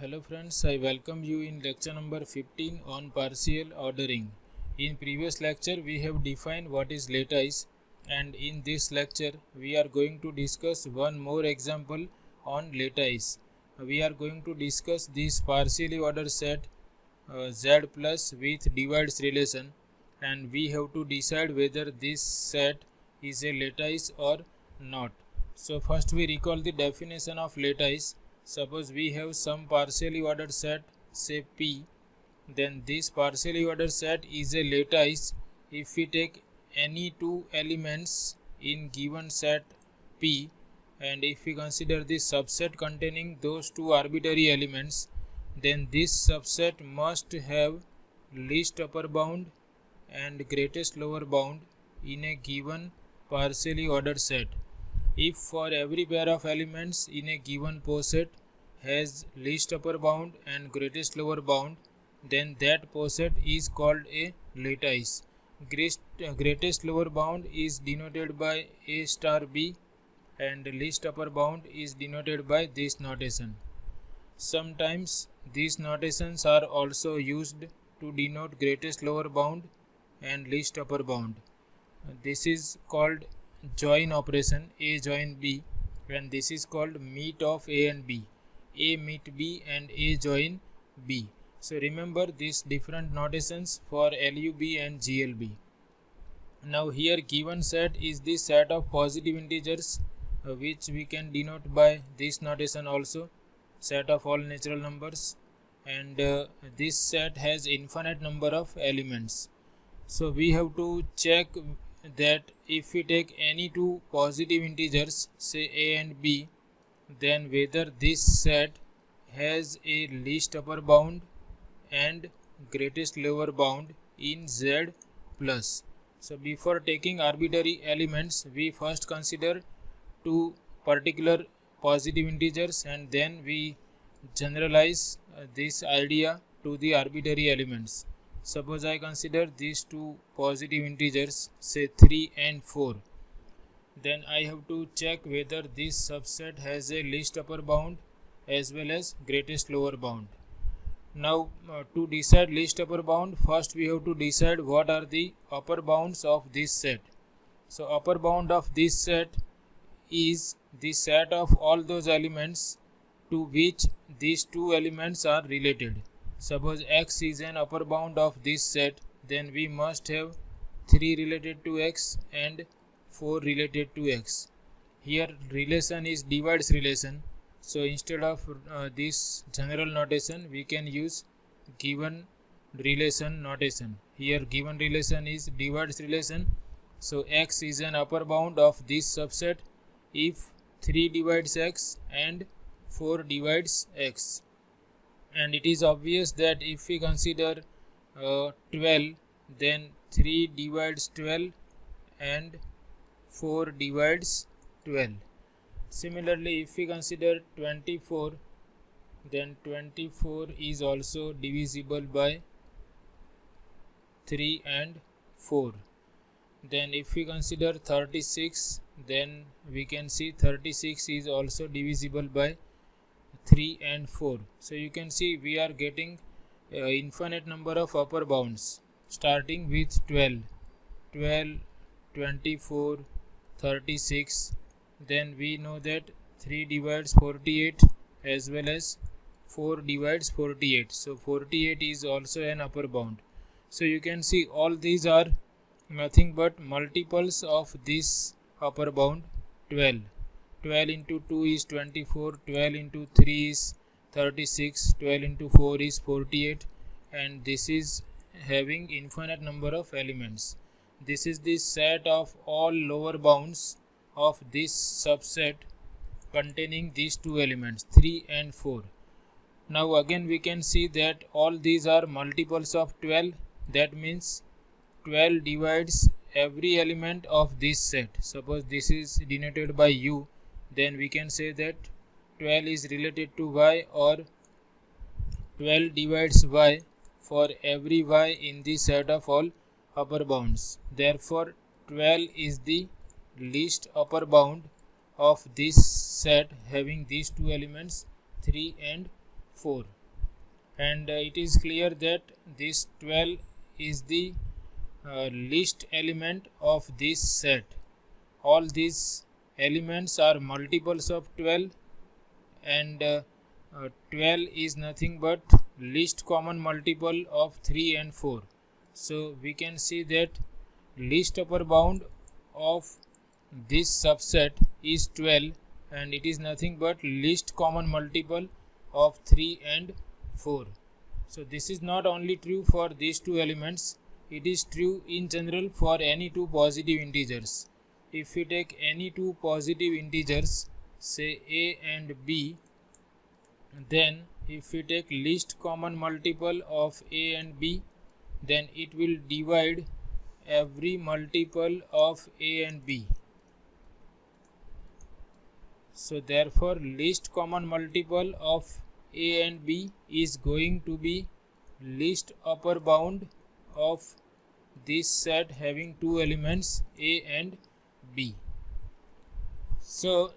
Hello friends, I welcome you in lecture number 15 on partial ordering. In previous lecture we have defined what is lattice, and in this lecture we are going to discuss one more example on lattice. We are going to discuss this partially ordered set Z plus with divides relation, and we have to decide whether this set is a lattice or not. So first we recall the definition of lattice. Suppose we have some partially ordered set, say P, then this partially ordered set is a lattice if we take any two elements in given set P, and if we consider the subset containing those two arbitrary elements, then this subset must have least upper bound and greatest lower bound in a given partially ordered set. If for every pair of elements in a given poset has least upper bound and greatest lower bound, then that poset is called a lattice. Greatest lower bound is denoted by A star B, and least upper bound is denoted by this notation. Sometimes these notations are also used to denote greatest lower bound and least upper bound. This is called join operation, A join B, and this is called meet of A and B, A meet B and A join B. So remember these different notations for LUB and GLB. Now here given set is the set of positive integers which we can denote by this notation also, set of all natural numbers, and this set has infinite number of elements. So we have to check that if we take any two positive integers, say A and B, then whether this set has a least upper bound and greatest lower bound in Z plus. So before taking arbitrary elements, we first consider two particular positive integers, and then we generalize this idea to the arbitrary elements. Suppose I consider these two positive integers, say 3 and 4. Then I have to check whether this subset has a least upper bound as well as greatest lower bound. Now to decide least upper bound, first we have to decide what are the upper bounds of this set. So upper bound of this set is the set of all those elements to which these two elements are related. Suppose X is an upper bound of this set, then we must have 3 related to X and 4 related to X. Here relation is divides relation, so instead of this general notation we can use given relation notation. Here given relation is divides relation, so X is an upper bound of this subset if 3 divides X and 4 divides X. And it is obvious that if we consider 12, then 3 divides 12 and 4 divides 12. Similarly, if we consider 24, then 24 is also divisible by 3 and 4. Then if we consider 36, then we can see 36 is also divisible by 3 and 4. So you can see we are getting infinite number of upper bounds starting with 12, 24, 36. Then we know that 3 divides 48 as well as 4 divides 48. So 48 is also an upper bound. So you can see all these are nothing but multiples of this upper bound 12. 12 into 2 is 24, 12 into 3 is 36, 12 into 4 is 48, and this is having infinite number of elements. This is the set of all lower bounds of this subset containing these two elements 3 and 4. Now again we can see that all these are multiples of 12. That means 12 divides every element of this set. Suppose this is denoted by U, then we can say that 12 is related to Y, or 12 divides Y for every Y in the set of all upper bounds. Therefore 12 is the least upper bound of this set having these two elements 3 and 4. And it is clear that this 12 is the least element of this set. All these elements are multiples of 12, and 12 is nothing but least common multiple of 3 and 4. So we can see that least upper bound of this subset is 12, and it is nothing but least common multiple of 3 and 4. So this is not only true for these two elements, it is true in general for any two positive integers. If we take any two positive integers, say a and b, then if we take least common multiple of a and b, then it will divide every multiple of a and b. So therefore least common multiple of a and b is going to be least upper bound of this set having two elements a and b. So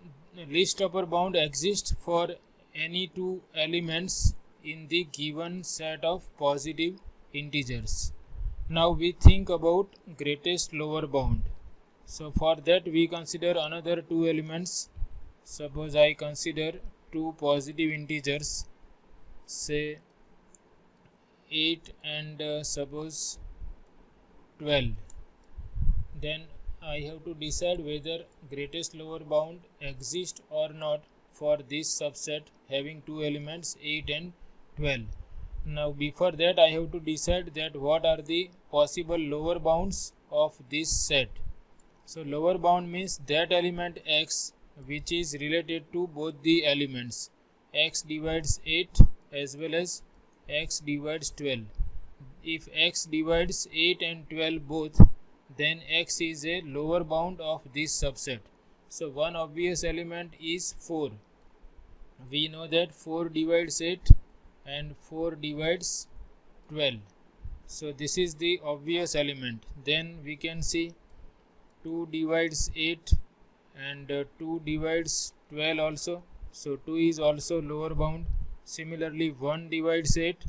least upper bound exists for any two elements in the given set of positive integers. Now we think about greatest lower bound. So for that we consider another two elements. Suppose I consider two positive integers, say 8 and suppose 12. Then I have to decide whether greatest lower bound exists or not for this subset having two elements 8 and 12. Now before that I have to decide that what are the possible lower bounds of this set. So lower bound means that element x which is related to both the elements. X divides 8 as well as x divides 12. If x divides 8 and 12 both, then x is a lower bound of this subset. So one obvious element is 4. We know that 4 divides 8 and 4 divides 12. So this is the obvious element. Then we can see 2 divides 8 and 2 divides 12 also. So 2 is also lower bound. Similarly 1 divides 8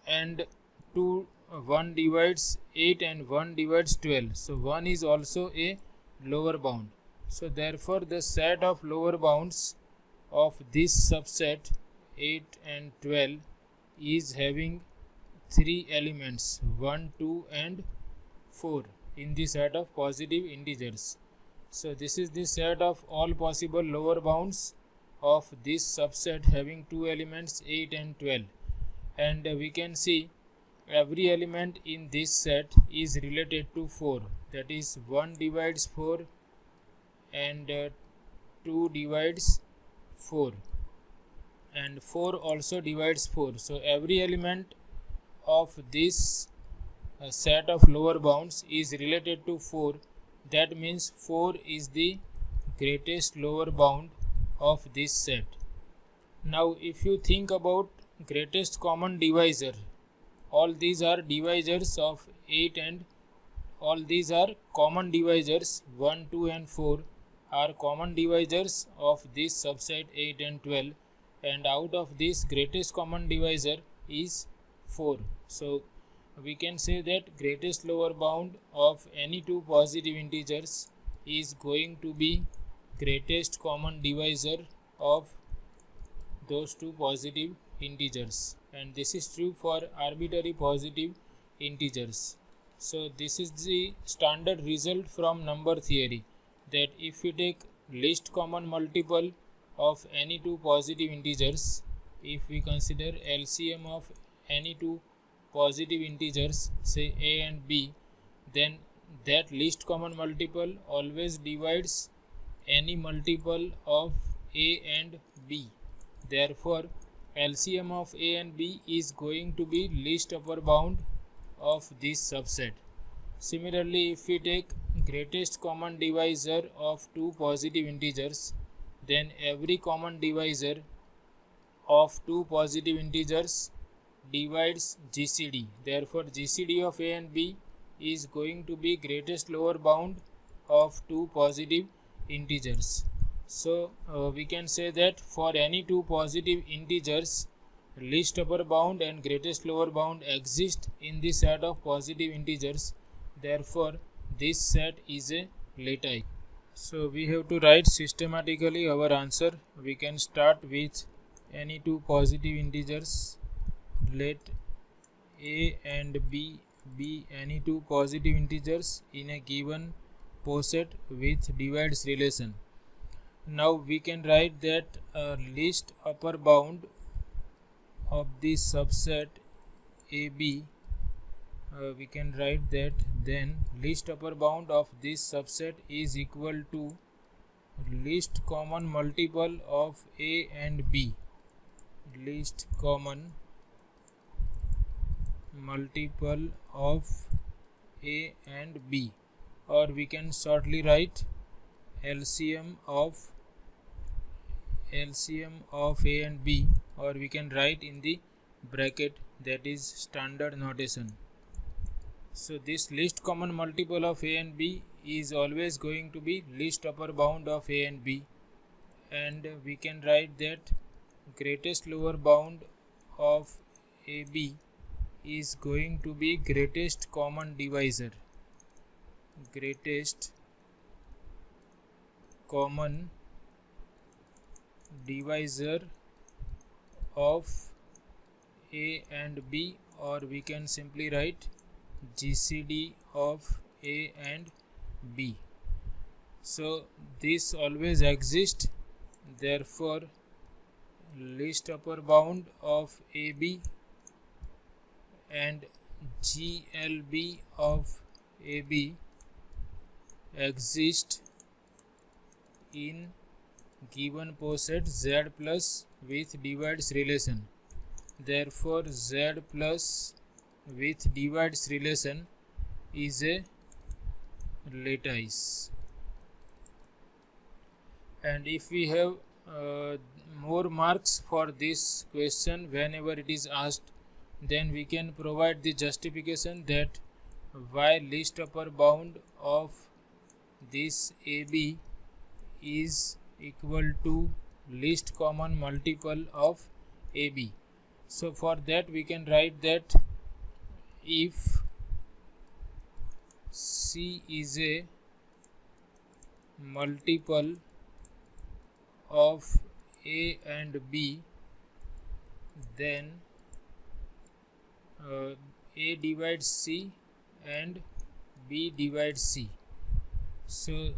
and 1 divides 8 and 1 divides 12. So 1 is also a lower bound. So therefore the set of lower bounds of this subset 8 and 12 is having 3 elements 1, 2 and 4 in the set of positive integers. So this is the set of all possible lower bounds of this subset having two elements 8 and 12, and we can see every element in this set is related to 4, that is 1 divides 4 and 2 divides 4 and 4 also divides 4. So every element of this set of lower bounds is related to 4. That means 4 is the greatest lower bound of this set. Now if you think about greatest common divisor, all these are divisors of 8 and all these are common divisors. 1, 2 and 4 are common divisors of this subset 8 and 12, and out of this greatest common divisor is 4. So we can say that greatest lower bound of any two positive integers is going to be greatest common divisor of those two positive integers, and this is true for arbitrary positive integers. So this is the standard result from number theory, that if we take least common multiple of any two positive integers, if we consider LCM of any two positive integers, say a and b, then that least common multiple always divides any multiple of a and b. Therefore LCM of a and b is going to be least upper bound of this subset. Similarly, if we take greatest common divisor of two positive integers, then every common divisor of two positive integers divides GCD. Therefore GCD of a and b is going to be greatest lower bound of two positive integers. So we can say that for any two positive integers, least upper bound and greatest lower bound exist in the set of positive integers. Therefore, this set is a lattice. So we have to write systematically our answer. We can start with any two positive integers. Let a and b be any two positive integers in a given poset with divides relation. Now we can write that least upper bound of the subset AB, we can write that then least upper bound of this subset is equal to least common multiple of A and B. Least common multiple of A and B, or we can shortly write LCM of A and B, or we can write in the bracket, that is standard notation. So this least common multiple of A and B is always going to be least upper bound of A and B, and we can write that greatest lower bound of AB is going to be greatest common divisor. Greatest common divisor of A and B, or we can simply write GCD of A and B. So this always exists. Therefore, least upper bound of AB and GLB of AB exist in given poset Z plus with divides relation. Therefore, Z plus with divides relation is a lattice. And if we have more marks for this question whenever it is asked, then we can provide the justification that why least upper bound of this AB is equal to least common multiple of AB. So for that we can write that if C is a multiple of A and B, then A divides C and B divides C. So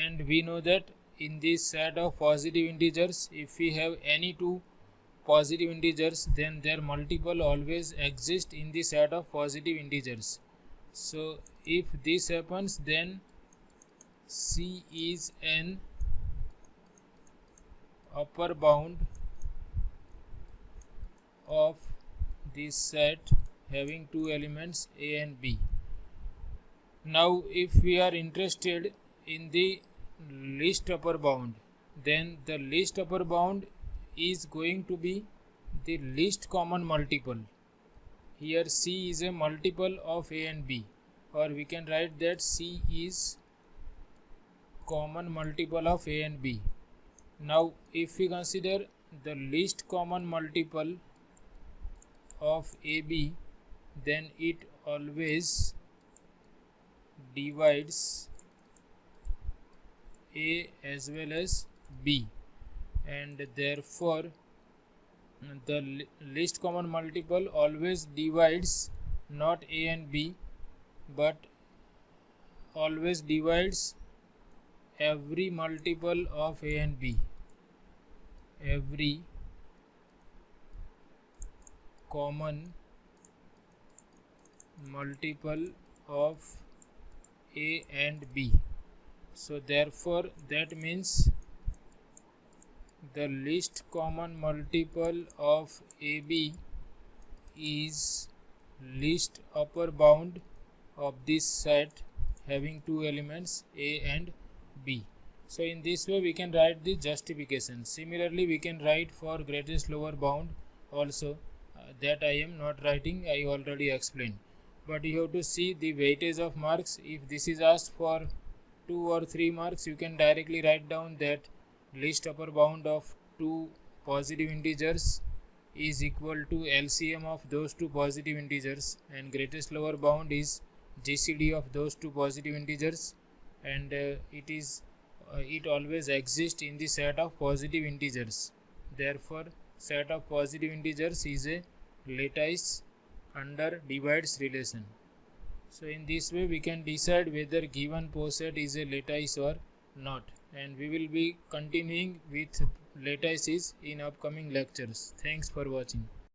and we know that in this set of positive integers, if we have any two positive integers, then their multiple always exist in the set of positive integers. So if this happens, then C is an upper bound of this set having two elements A and B. Now if we are interested in the least upper bound, then the least upper bound is going to be the least common multiple. Here C is a multiple of A and B, or we can write that C is common multiple of A and B. Now if we consider the least common multiple of AB, then it always divides A as well as B, and therefore the least common multiple always divides not A and B, but always divides every multiple of A and B. Every common multiple of A and B. So therefore that means the least common multiple of AB is least upper bound of this set having two elements A and B. So in this way we can write the justification. Similarly we can write for greatest lower bound also, that I am not writing, I already explained. But you have to see the weightage of marks. If this is asked for 2 or 3 marks, you can directly write down that least upper bound of two positive integers is equal to LCM of those two positive integers, and greatest lower bound is GCD of those two positive integers, and it always exists in the set of positive integers. Therefore, set of positive integers is a lattice under divides relation. So in this way we can decide whether given poset is a lattice or not, and we will be continuing with lattices in upcoming lectures. Thanks for watching.